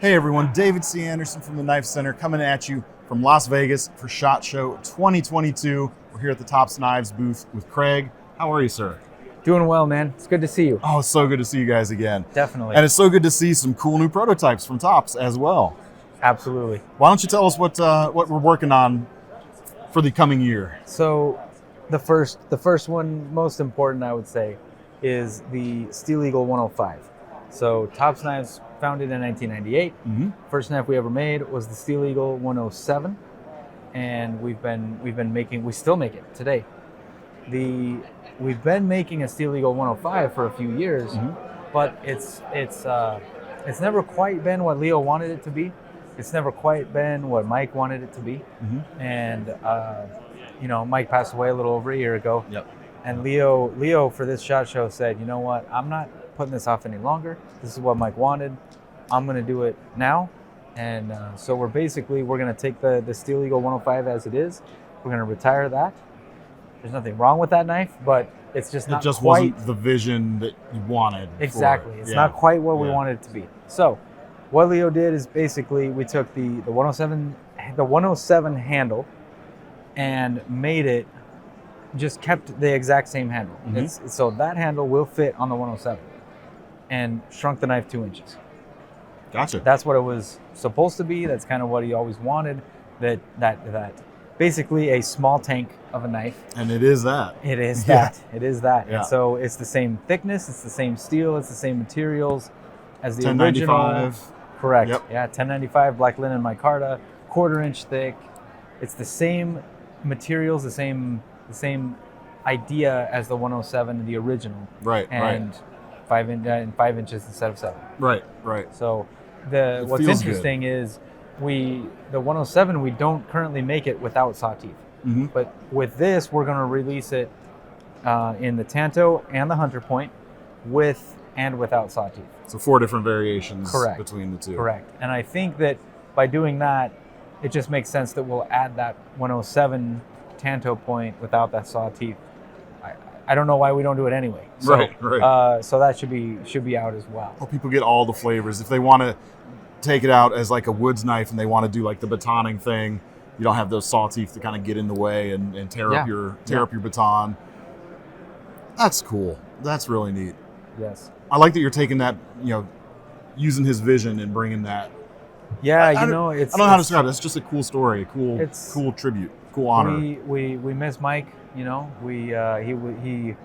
Hey everyone, David C. Anderson from the Knife Center coming at you from Las Vegas for SHOT Show 2022. We're here at the Tops Knives booth with Craig. How are you, sir? Doing well, man. It's good to see you. Oh, it's so good to see you guys again. Definitely. And it's so good to see some cool new prototypes from Tops as well. Absolutely. Why don't you tell us what we're working on for the coming year? So the first one, most important, I would say, is the Steel Eagle 105. So Tops Knives, founded in 1998. Mm-hmm. First knife we ever made was the Steel Eagle 107, and we still make it today. We've been making a Steel Eagle 105 for a few years, but it's never quite been what Leo wanted it to be. It's never quite been what Mike wanted it to be. And Mike passed away a little over a year ago. Yep. And Leo for this SHOT Show said, you know what, I'm not putting this off any longer. This is what Mike wanted. I'm going to do it now. And so we're going to take the Steel Eagle 105 as it is. We're going to retire that. There's nothing wrong with that knife, but it's just not quite... wasn't the vision that you wanted. Exactly. It's not quite what we wanted it to be. So what Leo did is basically we took the 107 handle and made it, just kept the exact same handle. So that handle will fit on the 107 and shrunk the knife 2 inches. Gotcha. That's what it was supposed to be. That's kind of what he always wanted. That basically a small tank of a knife. And it is that. It is that. It is that. Yeah. And so it's the same thickness, it's the same steel, it's the same materials as the 1095. original. Correct. Yep. Yeah, 1095 black linen micarta, 1/4 inch thick. It's the same materials, the same idea as the 107, the original. Right. And 5 inches instead of 7. Right. So what's interesting is the 107, we don't currently make it without saw teeth. But with this, we're going to release it in the Tanto and the Hunter Point with and without saw teeth. So 4 different variations Correct. Between the two. Correct. And I think that by doing that, it just makes sense that we'll add that 107 Tanto point without that saw teeth. I don't know why we don't do it anyway. So, Right. So that should be out as well. Well, people get all the flavors. If they want to take it out as like a woods knife and they want to do like the batoning thing, you don't have those saw teeth to kind of get in the way and tear up your baton. That's cool. That's really neat. Yes. I like that you're taking that, using his vision and bringing that. Yeah, I don't know how to describe it. It's just a cool story, cool tribute, cool honor. We miss Mike. He was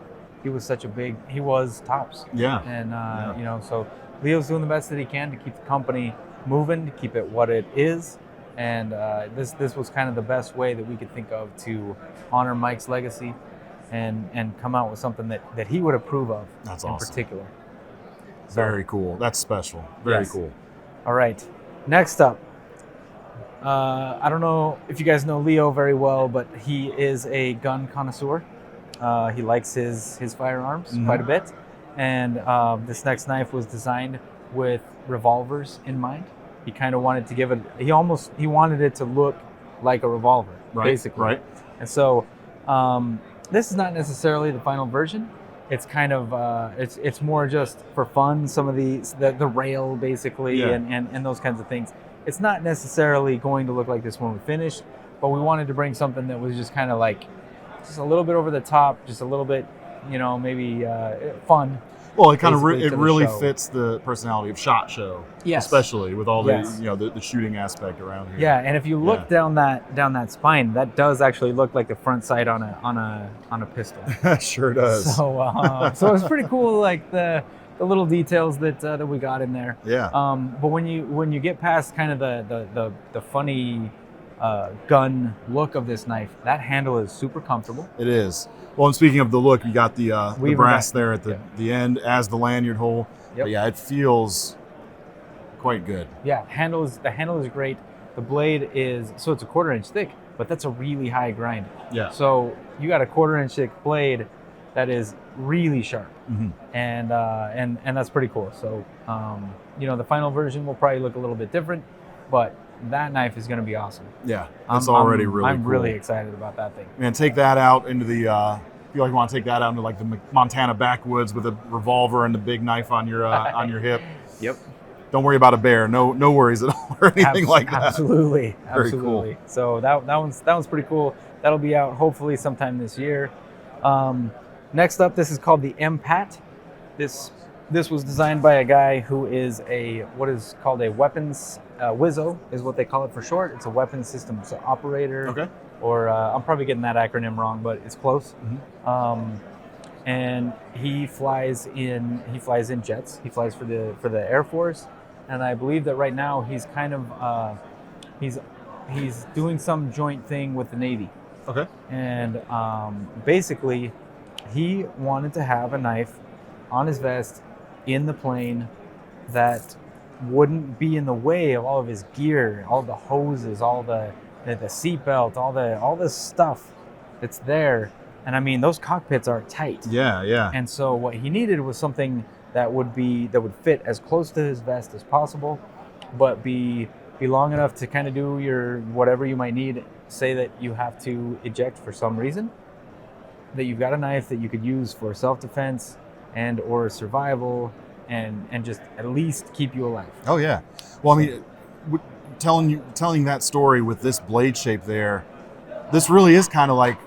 he was Tops. Yeah. And so Leo's doing the best that he can to keep the company moving, to keep it what it is. And this was kind of the best way that we could think of to honor Mike's legacy and come out with something that he would approve of. That's in awesome. particular. Very cool. That's special. Very cool. All right. Next up, I don't know if you guys know Leo very well, but he is a gun connoisseur. He likes his firearms quite a bit. And this next knife was designed with revolvers in mind. He kind of wanted to give it, he wanted it to look like a revolver, basically. Right. And so this is not necessarily the final version. It's kind of, it's more just for fun, some of the rail basically, and those kinds of things. It's not necessarily going to look like this when we finish, but we wanted to bring something that was just kind of like, just a little bit over the top, just a little bit, maybe fun. Well, it kind of really fits the personality of SHOT Show, especially with all the shooting aspect around here. Yeah, and if you look down that spine, that does actually look like the front sight on a pistol. Sure does. So so it's pretty cool, like the little details that we got in there. Yeah. But when you get past kind of the funny gun look of this knife, that handle is super comfortable. It is. Well, and speaking of the look, you got the brass there at the end as the lanyard hole. But yeah, it feels quite good. Yeah, the handle is great. The blade is, so it's a 1/4 inch thick, but that's a really high grind. Yeah. So you got a 1/4 inch thick blade that is really sharp, and that's pretty cool. So the final version will probably look a little bit different, but that knife is going to be awesome. Yeah, it's already really cool. I'm really excited about that thing. Man, take that out into the, if you want to take that out into like the Montana backwoods with a revolver and the big knife on your hip. Yep. don't worry about a bear. No worries at all or anything like that. Absolutely. Very Absolutely. cool. So that one's pretty cool. That'll be out hopefully sometime this year. Next up, this is called the Mpat. This was designed by a guy who is what is called a weapons WISO is what they call it for short. It's a weapons systems operator. Okay. Or I'm probably getting that acronym wrong, but it's close. Mm-hmm. And he flies in jets. He flies for the Air Force, and I believe that right now he's kind of he's doing some joint thing with the Navy. Okay. And basically, he wanted to have a knife on his vest in the plane that wouldn't be in the way of all of his gear, all the hoses, all the seatbelt, all the stuff that's there. And I mean, those cockpits are tight. Yeah. And so what he needed was something that would fit as close to his vest as possible, but be long enough to kind of do your whatever you might need. Say that you have to eject for some reason, that you've got a knife that you could use for self-defense and or survival, and just at least keep you alive. Oh yeah. Well, I mean, telling that story with this blade shape there, this really is kind of like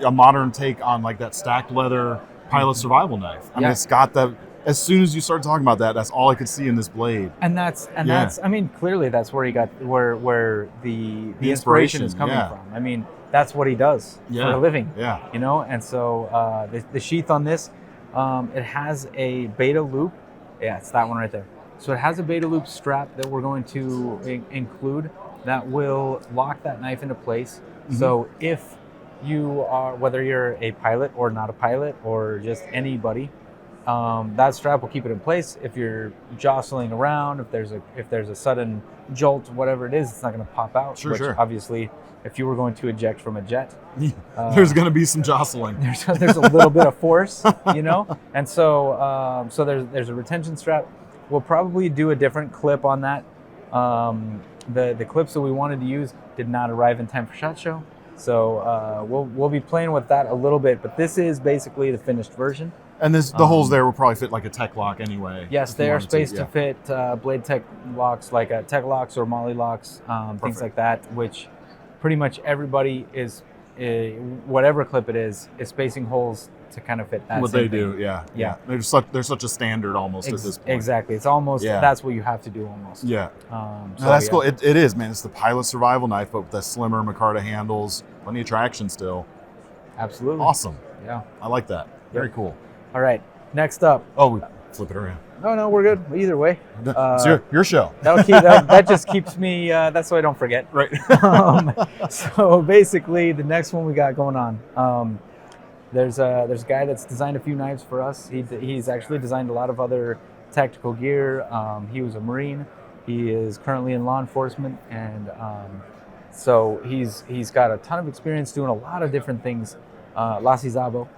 a modern take on like that stacked leather pilot survival knife. I mean, it's got that. As soon as you start talking about that, that's all I could see in this blade. And that's I mean, clearly that's where he got where the inspiration is coming from. I mean, that's what he does for a living. Yeah. You know, and so the sheath on this, it has a beta loop. Yeah, it's that one right there. So it has a beta loop strap that we're going to include that will lock that knife into place. Mm-hmm. So if you are, whether you're a pilot or not a pilot or just anybody, that strap will keep it in place. If you're jostling around, if there's a sudden jolt, whatever it is, it's not going to pop out. Sure. Obviously, if you were going to eject from a jet, there's going to be some jostling. There's a little bit of force, you know, and so there's a retention strap. We'll probably do a different clip on that. The clips that we wanted to use did not arrive in time for SHOT Show, so we'll be playing with that a little bit. But this is basically the finished version. And the holes there will probably fit like a tech lock anyway. Yes, they are spaced to fit blade tech locks, like tech locks or molly locks, things like that, which pretty much everybody is, whatever clip it is spacing holes to kind of fit that. What they do, yeah. They're such a standard almost at this point. Exactly, it's almost that's what you have to do almost. Yeah. That's cool. It is, man. It's the pilot survival knife, but with the slimmer micarta handles, plenty of traction still. Absolutely. Awesome. Yeah. I like that. Very cool. All right, next up. Oh, we flip it around. No, we're good. Either way. It's your show. That just keeps me, that's so I don't forget. Right. So basically, the next one we got going on, there's a guy that's designed a few knives for us. He's actually designed a lot of other tactical gear. He was a Marine. He is currently in law enforcement, and so he's got a ton of experience doing a lot of different things. Lassi.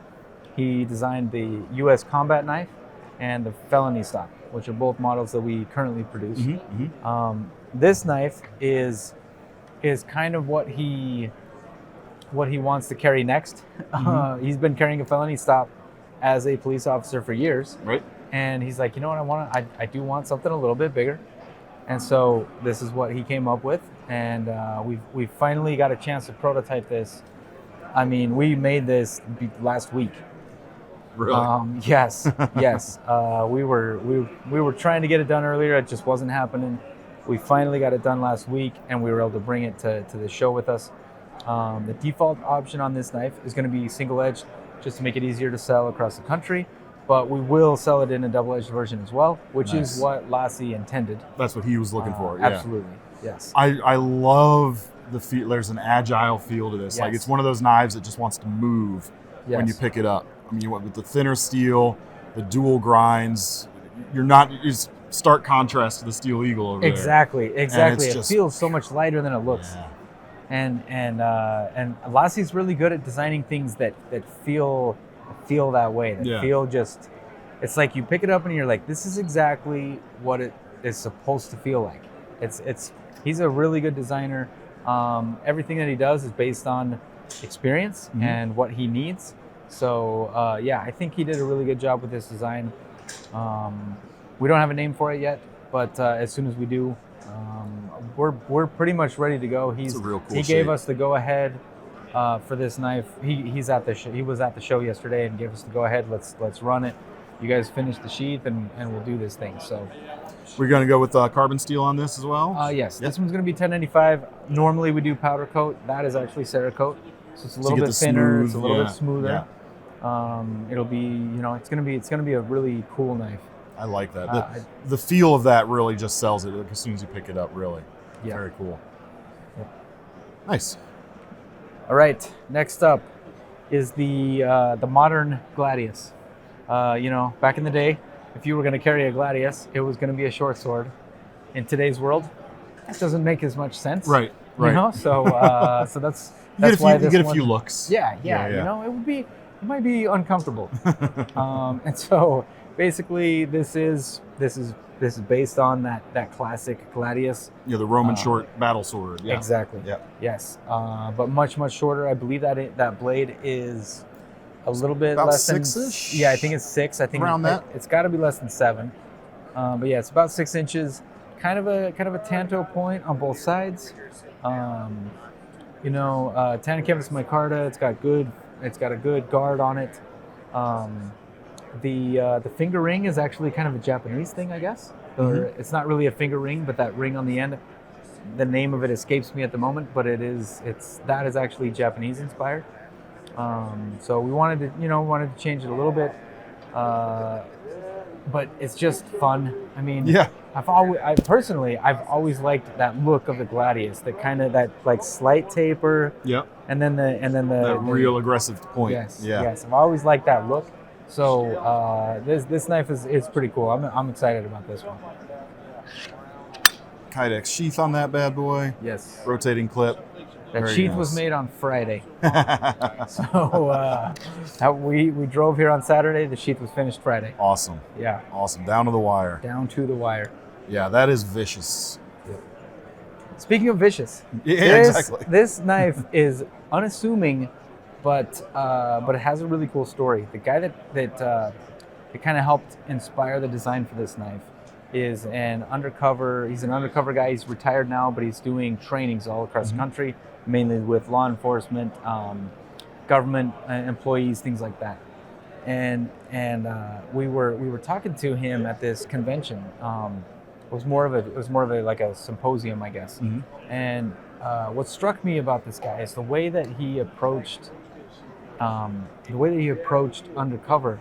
He designed the U.S. combat knife and the felony stock, which are both models that we currently produce. Mm-hmm. This knife is kind of what he wants to carry next. Mm-hmm. He's been carrying a felony stock as a police officer for years, right? And he's like, you know what, I do want something a little bit bigger, and so this is what he came up with, and we've finally got a chance to prototype this. I mean, we made this last week. Really? Yes. We were trying to get it done earlier. It just wasn't happening. We finally got it done last week, and we were able to bring it to the show with us. The default option on this knife is going to be single-edged, just to make it easier to sell across the country. But we will sell it in a double-edged version as well, which is what Lassi intended. That's what he was looking for. Yeah. Absolutely. Yes. I love the feel. There's an agile feel to this. Yes. Like it's one of those knives that just wants to move when you pick it up. I mean, with the thinner steel, the dual grinds, it's stark contrast to the Steel Eagle over there. Exactly. It feels so much lighter than it looks. Yeah. And Lassi's really good at designing things that feel that way. Feel just, it's like you pick it up and you're like, this is exactly what it is supposed to feel like. He's a really good designer. Everything that he does is based on experience and what he needs. So I think he did a really good job with this design. We don't have a name for it yet. but as soon as we do, we're pretty much ready to go. It's a real cool He gave shape. us the go ahead for this knife. He was at the show yesterday and gave us the go ahead. Let's run it. You guys finish the sheath and we'll do this thing. So We're going to go with carbon steel on this as well? yes, this one's going to be 1095. Normally we do powder coat. That is actually Cerakote, so it's a little bit thinner. It's a little bit smoother. Yeah. It'll be, it's gonna be a really cool knife. I like that. The feel of that really just sells it as soon as you pick it up. Really, very cool. Yep. Nice. All right, next up is the modern gladius. Back in the day, if you were going to carry a gladius, it was going to be a short sword. In today's world, that doesn't make as much sense. Right. So that's why you get a few looks. Yeah. It might be uncomfortable. And so basically, this is based on that classic gladius. Yeah, the Roman short battle sword. Yeah. Exactly. Yeah. Yes, but much shorter. I believe that blade is a little bit about less than 6-ish? Yeah, I think it's 6. I think around that. It's got to be less than 7. But yeah, it's about 6 inches. Kind of a tanto point on both sides. Tanto canvas micarta. It's got a good guard on it. The finger ring is actually kind of a Japanese thing, I guess. Or it's not really a finger ring, but that ring on the end, the name of it escapes me at the moment, but that is actually Japanese inspired. So we wanted to change it a little bit, but it's just fun. I mean, I've always liked that look of the gladius, that like slight taper. Yep. And then the real aggressive point. Yes. I've always liked that look. So this knife is pretty cool. I'm excited about this one. Kydex sheath on that bad boy. Yes. Rotating clip. That Very sheath nice. was made on Friday. So we drove here on Saturday. The sheath was finished Friday. Awesome. Yeah. Awesome. Down to the wire. Down to the wire. Yeah, that is vicious. Speaking of vicious, exactly. This knife is unassuming, but it has a really cool story. The guy that kind of helped inspire the design for this knife is an undercover. He's an undercover guy. He's retired now, but he's doing trainings all across the country, mainly with law enforcement, government employees, things like that. And we were talking to him at this convention. It was more of a like a symposium, I guess. And what struck me about this guy is the way that he approached Undercover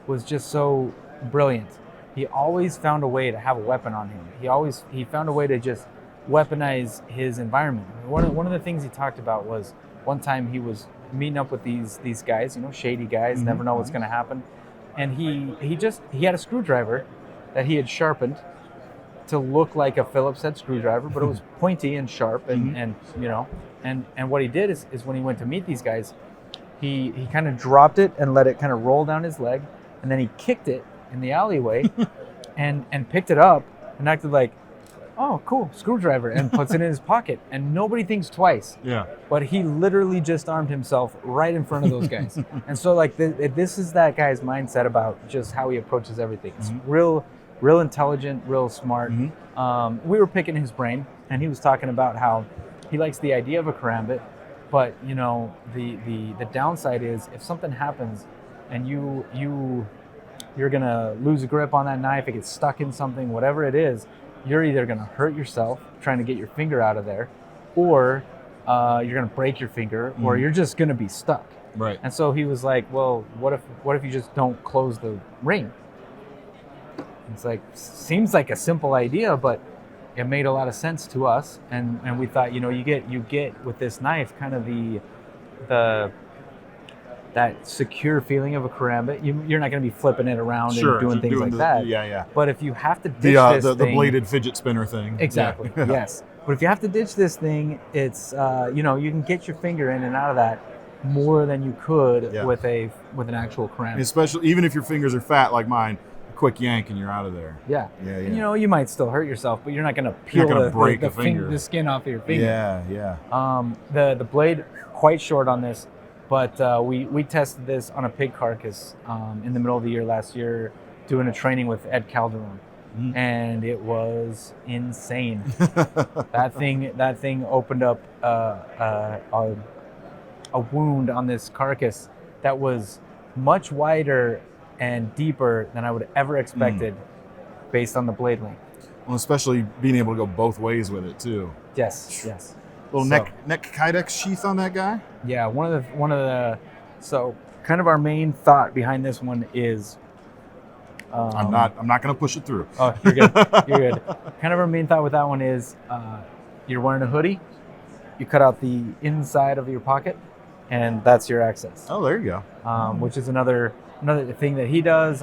was just so brilliant. He always found a way to have a weapon on him. He found a way to just weaponize his environment. One of the things he talked about was one time he was meeting up with these guys, shady guys, never know what's going to happen, and he had a screwdriver that he had sharpened to look like a Phillips head screwdriver, but it was pointy and sharp, and what he did is when he went to meet these guys, he kind of dropped it and let it kind of roll down his leg, and then he kicked it in the alleyway and picked it up and acted like, oh, cool, screwdriver, and puts it in his pocket, and nobody thinks twice. Yeah. But he literally just armed himself right in front of those guys. And so like this is that guy's mindset about just how he approaches everything. It's real intelligent, real smart. We were picking his brain, and he was talking about how he likes the idea of a karambit, but the downside is if something happens and you're gonna lose a grip on that knife, it gets stuck in something, whatever it is, you're either gonna hurt yourself trying to get your finger out of there, or you're gonna break your finger, or you're just gonna be stuck. Right. And so he was like, well, what if you just don't close the ring? It's like, seems like a simple idea, but it made a lot of sense to us, and we thought, you get with this knife kind of that secure feeling of a karambit. You're not going to be flipping it around and doing things like that. Yeah. But if you have to ditch this the thing, bladed fidget spinner thing. Exactly. Yeah. Yes. But if you have to ditch this thing, it's you can get your finger in and out of that more than you could with an actual karambit. Especially even if your fingers are fat like mine, a quick yank and you're out of there. Yeah. Yeah. And, you might still hurt yourself, but you're not going to peel the skin off of your finger. Yeah. The blade quite short on this, but we tested this on a pig carcass in the middle of the year last year, doing a training with Ed Calderon. and it was insane. That thing opened up a wound on this carcass that was much wider and deeper than I would ever expected based on the blade length. Well, especially being able to go both ways with it too. Yes. Little neck kydex sheath on that guy. Yeah, one of the so kind of our main thought behind this one is I'm not going to push it through. Oh, you're good. You're good. Kind of our main thought with that one is you're wearing a hoodie, you cut out the inside of your pocket, and that's your access. Oh, there you go. Which is another thing that he does.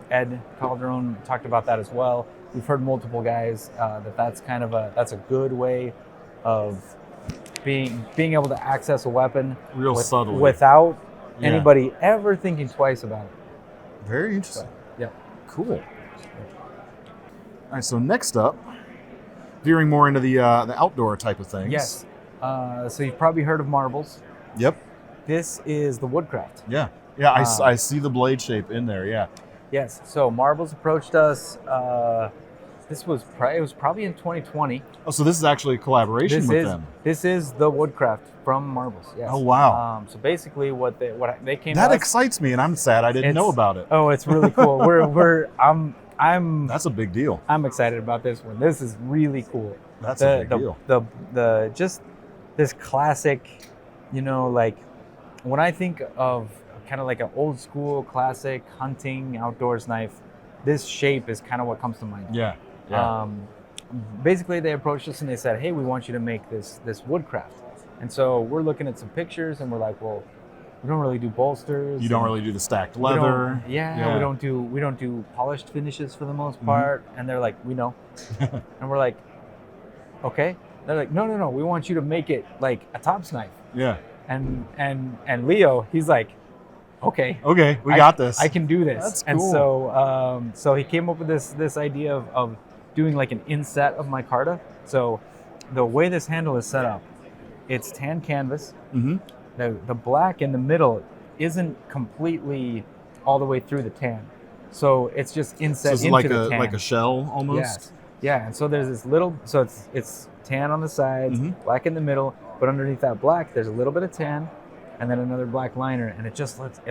Ed Calderon talked about that as well. We've heard multiple guys that's a good way of being able to access a weapon subtly without anybody ever thinking twice about it. Very interesting. Yeah. Cool. All right, so next up, veering more into the outdoor type of things. Yes. So you've probably heard of marbles. Yep. This is the woodcraft. Yeah. I see the blade shape in there. Yeah. Yes. So Marbles approached us. It was probably in 2020. Oh, so this is actually a collaboration with them. This is the woodcraft from Marbles. Yes. Oh wow. So basically, what they came. That excites me, and I'm sad I didn't know about it. Oh, it's really cool. I'm. That's a big deal. I'm excited about this one. This is really cool. That's a big deal. The just this classic, like when I think of kind of like an old school classic hunting outdoors knife, this shape is kind of what comes to mind. Yeah. Basically, they approached us and they said, "Hey, we want you to make this woodcraft." And so we're looking at some pictures and we're like, "Well, we don't really do bolsters. You don't really do the stacked leather. We don't do polished finishes for the most part." And they're like, "We know." And we're like, "Okay." They're like, "No. We want you to make it like a tops knife." Yeah. And Leo, he's like, Okay, we got this. I can do this. That's cool. And so he came up with this idea of doing like an inset of micarta. So the way this handle is set up, it's tan canvas. Mm-hmm. The black in the middle isn't completely all the way through the tan, so it's just inset into the tan. Like a shell almost. Yes. Yeah, and so there's this little, so it's tan on the sides, black in the middle, but underneath that black, there's a little bit of tan, and then another black liner, and it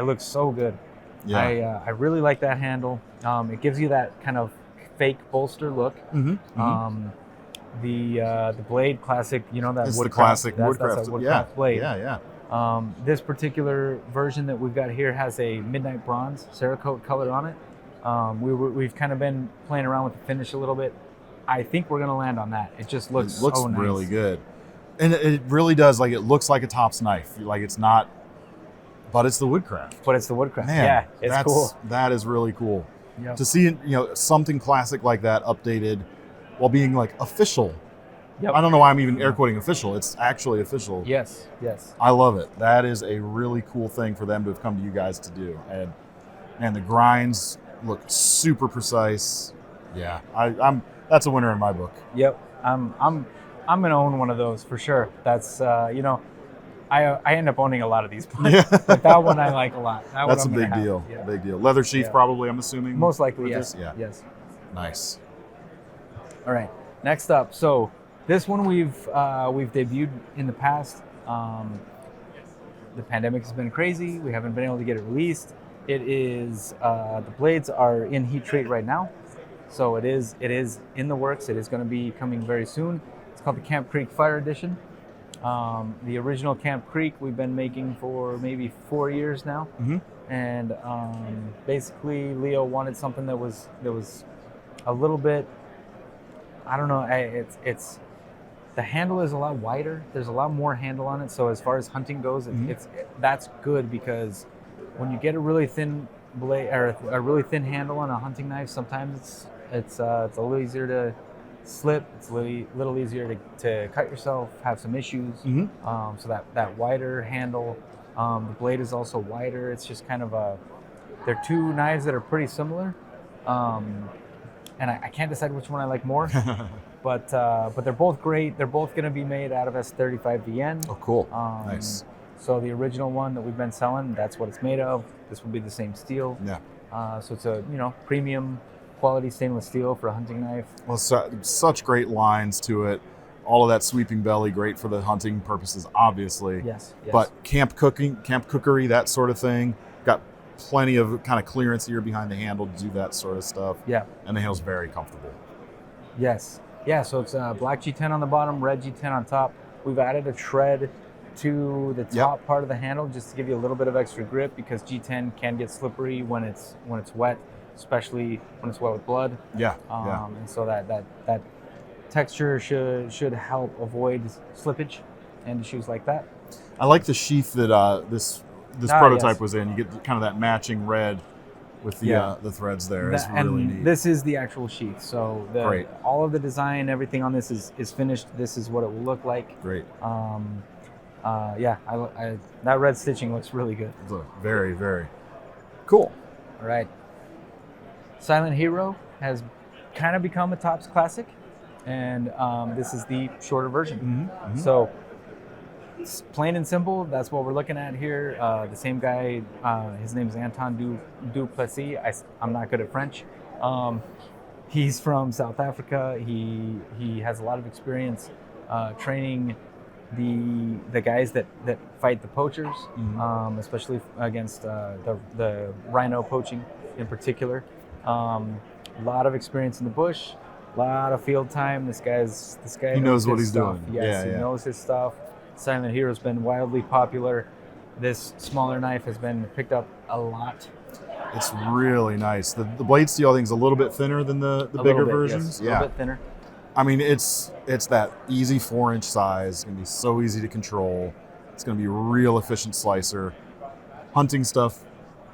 looks so good. Yeah. I really like that handle. It gives you that kind of fake bolster look. The blade classic, that it's woodcraft. The classic woodcraft. That's a woodcraft blade. Yeah. This particular version that we've got here has a midnight bronze Cerakote color on it. We've kind of been playing around with the finish a little bit. I think we're gonna land on that. It just looks so nice. Really good, and it really does. Like it looks like a tops knife. Like it's not, but it's the woodcraft. Man, yeah, it's cool. That is really cool. Yep. To see something classic like that updated while being like official. Yep. I don't know why I'm even air quoting official. It's actually official. Yes. I love it. That is a really cool thing for them to have come to you guys to do. And the grinds look super precise. Yeah, that's a winner in my book. Yep. I'm gonna own one of those for sure. That's I end up owning a lot of these, but that one I like a lot. That's a big deal. Yeah. Big deal. Leather sheath, probably. I'm assuming. Most likely, yes. Yeah. Yes. Nice. All right. Next up, so this one we've debuted in the past. The pandemic has been crazy. We haven't been able to get it released. It is the blades are in heat treat right now, so it is in the works. It is going to be coming very soon. It's called the Camp Creek Fire Edition. The original Camp Creek we've been making for maybe 4 years now, and basically Leo wanted something that was a little bit. I don't know. It's the handle is a lot wider. There's a lot more handle on it. So as far as hunting goes, that's good because when you get a really thin blade or a really thin handle on a hunting knife, sometimes it's a little easier to slip. It's a little easier to cut yourself, have some issues. So that wider handle, the blade is also wider. It's just kind of they're two knives that are pretty similar. And I can't decide which one I like more, but they're both great. They're both going to be made out of S35VN. Oh, cool. Nice. So the original one that we've been selling, that's what it's made of. This will be the same steel. Yeah. So it's a premium quality stainless steel for a hunting knife. Well, such great lines to it. All of that sweeping belly, great for the hunting purposes, obviously. Yes. But camp cookery, that sort of thing. Got plenty of kind of clearance here behind the handle to do that sort of stuff. Yeah. And the handle's very comfortable. Yes. Yeah, so it's black G10 on the bottom, red G10 on top. We've added a tread to the top part of the handle just to give you a little bit of extra grip, because G10 can get slippery when it's wet, especially when it's wet with blood. Yeah. And so that texture should help avoid slippage and issues like that. I like the sheath that this prototype was in. You get kind of that matching red with the threads there. It's really neat. This is the actual sheath. So Great. All of the design, everything on this is finished. This is what it will look like. Great. That red stitching looks really good. Very, very cool. All right. Silent Hero has kind of become a Topps classic, and this is the shorter version. Mm-hmm. So it's plain and simple. That's what we're looking at here. The same guy, his name is Anton Duplessis. I'm not good at French. He's from South Africa. He has a lot of experience training the guys that fight the poachers, especially against the rhino poaching in particular. A lot of experience in the bush, a lot of field time. This guy he knows what he's stuff. doing. Yes, he knows his stuff. Silent Hero's been wildly popular. This smaller knife has been picked up a lot. It's really nice. The blade steel, I think, is a little bit thinner than the bigger versions. Yes, a little bit thinner. I mean, it's that easy 4-inch size. It's going to be so easy to control. It's going to be a real efficient slicer. Hunting stuff.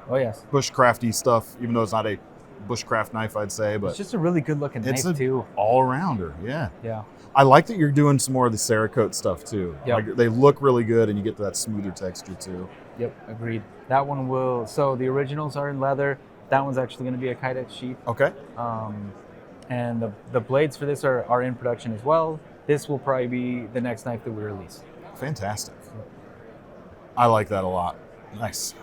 Oh, yes. Bushcrafty stuff, even though it's not a bushcraft knife, I'd say. But it's just a really good-looking knife, too. All-arounder, yeah. Yeah. I like that you're doing some more of the Cerakote stuff, too. Yep. Like, they look really good, and you get that smoother texture, too. Yep, agreed. That one will... So the originals are in leather. That one's actually going to be a Kydex sheath. Okay. And the blades for this are in production as well. This will probably be the next knife that we release. Fantastic. I like that a lot. Nice.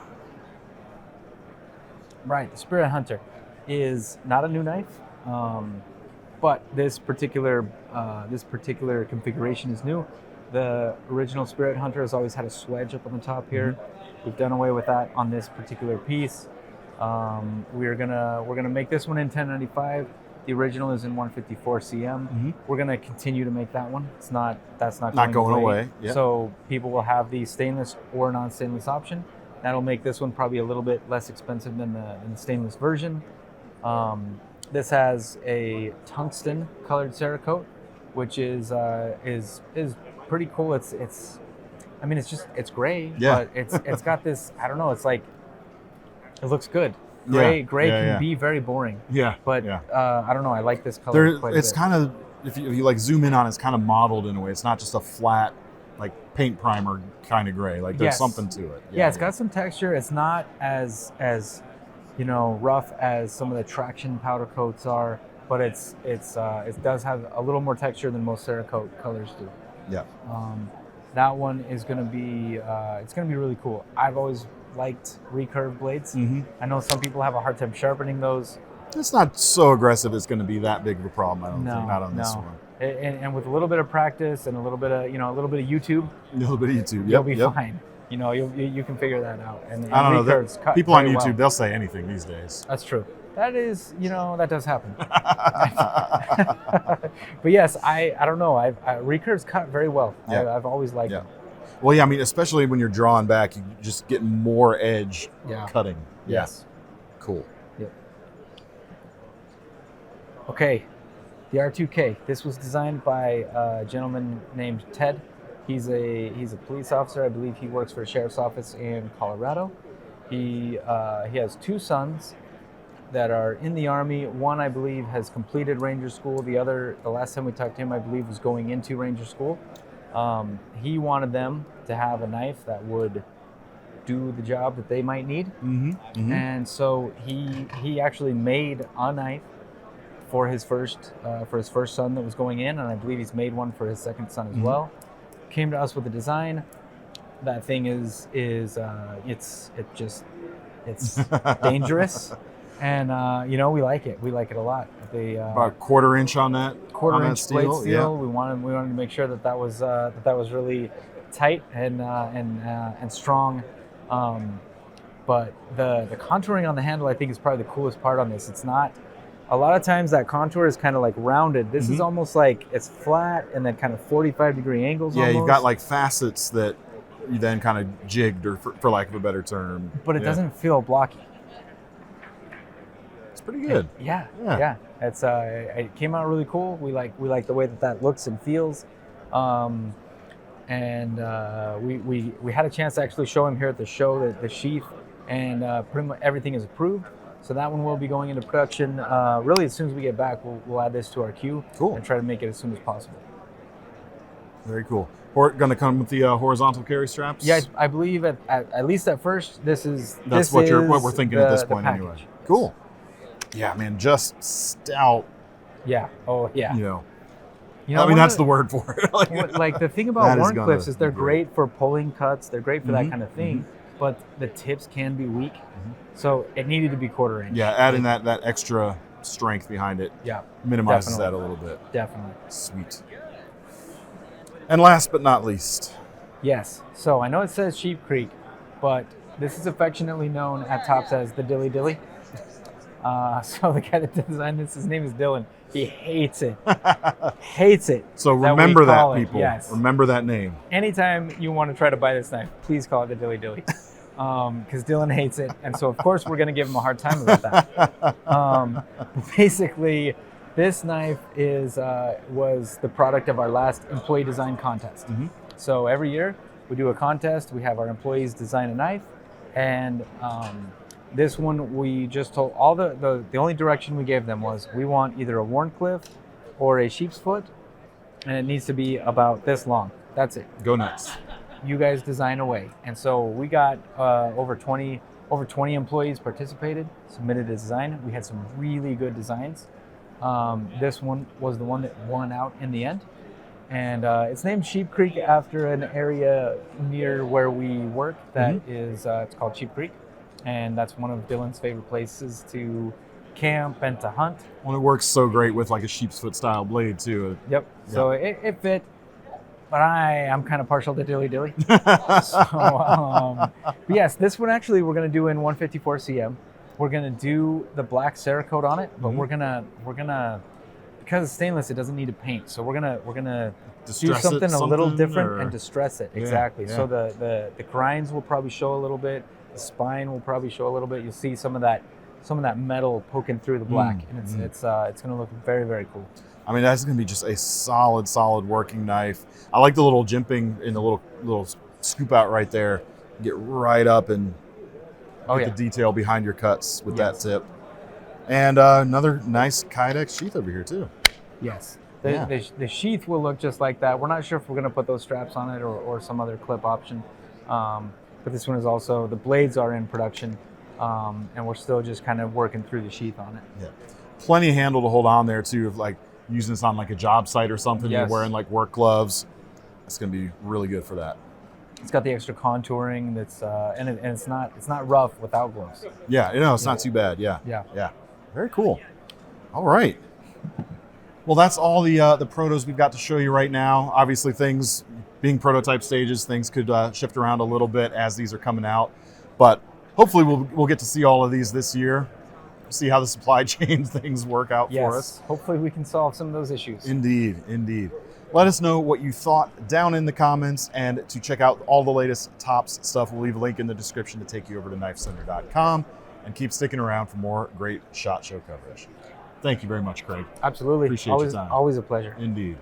Right, the Spirit Hunter is not a new knife, but this particular configuration is new. The original Spirit Hunter has always had a swedge up on the top here. Mm-hmm. We've done away with that on this particular piece. We're gonna make this one in 1095. The original is in 154 cm. Mm-hmm. We're gonna continue to make that one. That's not going away. Yep. So people will have the stainless or non-stainless option. That'll make this one probably a little bit less expensive than the stainless version. This has a tungsten colored Cerakote, which is pretty cool. It's gray, but it's got this, I don't know, it's like, it looks good. Gray can be very boring. Yeah. But I don't know, I like this color quite a bit. It's kind of, if you like zoom in on it, it's kind of modeled in a way. It's not just a flat, like paint primer kind of gray. Like there's something to it. Yeah, it's got some texture. It's not as rough as some of the traction powder coats are, but it does have a little more texture than most Cerakote colors do. Yeah. That one is going to be it's going to be really cool. I've always liked recurve blades. Mm-hmm. I know some people have a hard time sharpening those. It's not so aggressive it's going to be that big of a problem, I don't think. Not on this one. And with a little bit of practice and a little bit of YouTube. You'll be fine. You can figure that out. And I don't know. People on YouTube, they'll say anything these days. That's true. That is, that does happen. But yes, I don't know. Recurves cut very well. Yeah. I've always liked them. Well, yeah, I mean, especially when you're drawing back, you just get more edge cutting. Yeah. Yes. Cool. Yep. Okay, the R2K. This was designed by a gentleman named Ted. He's a police officer. I believe he works for a sheriff's office in Colorado. He has two sons that are in the Army. One, I believe, has completed Ranger School. The other, the last time we talked to him, I believe, was going into Ranger School. He wanted them to have a knife that would do the job that they might need. Mm-hmm. Mm-hmm. And so he actually made a knife for his first son that was going in, and I believe he's made one for his second son as well. Came to us with a design. That thing is it's dangerous. And we like it. We like it a lot. The About 1/4 inch on that. quarter-inch blade steel. Yeah. We wanted to make sure that was really tight and strong. But the contouring on the handle, I think, is probably the coolest part on this. It's not. A lot of times that contour is kind of like rounded. This is almost like it's flat and then kind of 45-degree angles. Yeah, almost. you've got like facets that you then kind of jigged, or for lack of a better term. But it doesn't feel blocky. It's pretty good. Yeah. It's it came out really cool. We like the way that looks and feels, and we had a chance to actually show him here at the show the sheath, and pretty much everything is approved. So that one will be going into production really as soon as we get back. We'll add this to our queue. Cool. And try to make it as soon as possible. Very cool. We're going to come with the horizontal carry straps. Yeah, I believe at least at first that's what we're thinking at this point anyway. Cool. Yeah, man, just stout. Yeah. Oh, yeah. I mean, that's the word for it. Like the thing about Wharncliffes is they're great for pulling cuts. They're great for that kind of thing. But the tips can be weak, so it needed to be 1/4 inch. Yeah, adding that extra strength behind it. Yeah, minimizes that a little bit. Definitely. Sweet. And last but not least. Yes. So I know it says Sheep Creek, but this is affectionately known at Tops as the Dilly. So the guy that designed this, his name is Dylan. He hates it. Hates it. So remember that, people. Yes. Remember that name. Anytime you want to try to buy this knife, please call it the Dilly. Because Dylan hates it. And so, of course, we're going to give him a hard time about that. Basically, this knife was the product of our last employee design contest. So every year we do a contest. We have our employees design a knife. And this one, we just told all the only direction we gave them was we want either a Wharncliffe or a sheep's foot, and it needs to be about this long. That's it. Go nuts. You guys design away. And so we got over 20 employees participated, submitted a design. We had some really good designs. This one was the one that won out in the end. And it's named Sheep Creek after an area near where we work that is, it's called Sheep Creek. And that's one of Dylan's favorite places to camp and to hunt. Well, it works so great with like a sheep's foot style blade too. Yep. So it fit, but I'm kind of partial to Dilly. So yes, this one actually we're gonna do in 154 cm. We're gonna do the black Cerakote on it, but we're gonna because it's stainless, it doesn't need to paint. So we're gonna do something a little different and distress it. Exactly. So the grinds will probably show a little bit. The spine will probably show a little bit. You'll see some of that metal poking through the black, and it's going to look very, very cool. I mean, that's going to be just a solid working knife. I like the little jimping in the little scoop out right there. Get right up and get the detail behind your cuts with that tip. And another nice Kydex sheath over here too. Yes. The sheath will look just like that. We're not sure if we're going to put those straps on it or some other clip option. But this one is also, the blades are in production, and we're still just kind of working through the sheath on it. Yeah. Plenty of handle to hold on there too, if like using this on like a job site or something, you're wearing like work gloves. It's going to be really good for that. It's got the extra contouring that's, and it's not rough without gloves. Yeah, it's not too bad. Yeah. Very cool. All right. Well, that's all the protos we've got to show you right now. Obviously, things being prototype stages, things could shift around a little bit as these are coming out. But hopefully, we'll get to see all of these this year. See how the supply chain things work out for us. Hopefully, we can solve some of those issues. Indeed. Let us know what you thought down in the comments, and to check out all the latest Tops stuff, we'll leave a link in the description to take you over to KnifeCenter.com, and keep sticking around for more great SHOT Show coverage. Thank you very much, Craig. Absolutely. Appreciate your time. Always a pleasure. Indeed.